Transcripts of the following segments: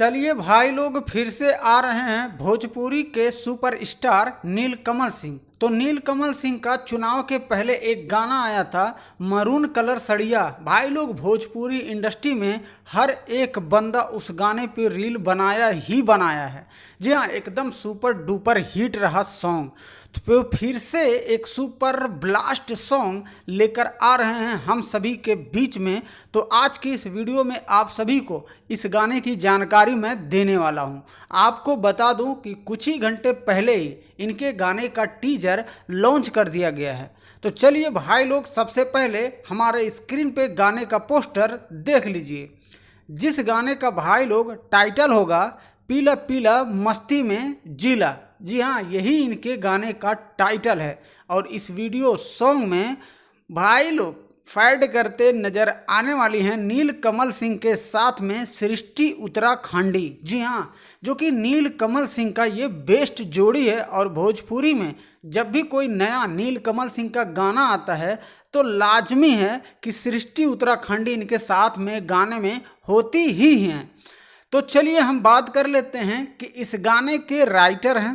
चलिए भाई लोग, फिर से आ रहे हैं भोजपुरी के सुपरस्टार नीलकमल सिंह। तो नीलकमल सिंह का चुनाव के पहले एक गाना आया था, मरून कलर सड़िया। भाई लोग, भोजपुरी इंडस्ट्री में हर एक बंदा उस गाने पे रील बनाया ही बनाया है। जी हाँ, एकदम सुपर डुपर हिट रहा सॉन्ग। तो फिर से एक सुपर ब्लास्ट सॉन्ग लेकर आ रहे हैं हम सभी के बीच में। तो आज की इस वीडियो में आप सभी को इस गाने की जानकारी मैं देने वाला हूं। आपको बता दूं कि कुछ ही घंटे पहले ही इनके गाने का टीजर लॉन्च कर दिया गया है। तो चलिए भाई लोग, सबसे पहले हमारे स्क्रीन पे गाने का पोस्टर देख लीजिए, जिस गाने का भाई लोग टाइटल होगा पीला पीला मस्ती में जिला। जी हाँ, यही इनके गाने का टाइटल है। और इस वीडियो सॉन्ग में भाई लोग फाइट करते नजर आने वाली हैं नीलकमल सिंह के साथ में सृष्टि उत्तराखंडी। जी हाँ, जो कि नीलकमल सिंह का ये बेस्ट जोड़ी है। और भोजपुरी में जब भी कोई नया नीलकमल सिंह का गाना आता है तो लाजमी है कि सृष्टि उत्तराखंडी इनके साथ में गाने में होती ही हैं। तो चलिए हम बात कर लेते हैं कि इस गाने के राइटर हैं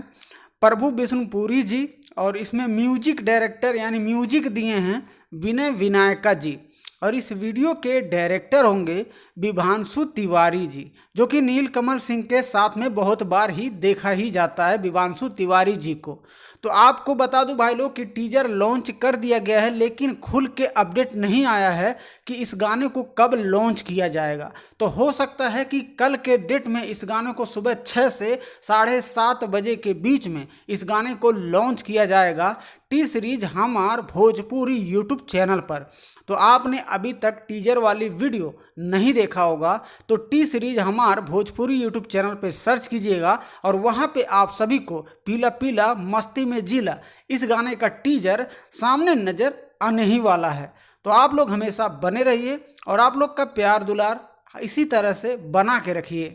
प्रभु विष्णुपुरी जी, और इसमें म्यूजिक डायरेक्टर यानी म्यूजिक दिए हैं विनय विनायका जी। और इस वीडियो के डायरेक्टर होंगे विभांशु तिवारी जी, जो कि नीलकमल सिंह के साथ में बहुत बार ही देखा ही जाता है विभांशु तिवारी जी को। तो आपको बता दूं भाई लोग कि टीजर लॉन्च कर दिया गया है, लेकिन खुल के अपडेट नहीं आया है कि इस गाने को कब लॉन्च किया जाएगा। तो हो सकता है कि कल के डेट में इस गाने को सुबह 6 से 7:30 बजे के बीच में इस गाने को लॉन्च किया जाएगा टी सीरीज हमार भोजपुरी यूट्यूब चैनल पर। तो आपने अभी तक टीजर वाली वीडियो नहीं देखा होगा तो टी सीरीज हमार भोजपुरी यूट्यूब चैनल पे सर्च कीजिएगा, और वहाँ पे आप सभी को पीला पीला मस्ती में जिला इस गाने का टीजर सामने नजर आने ही वाला है। तो आप लोग हमेशा बने रहिए और आप लोग का प्यार दुलार इसी तरह से बना के रखिए।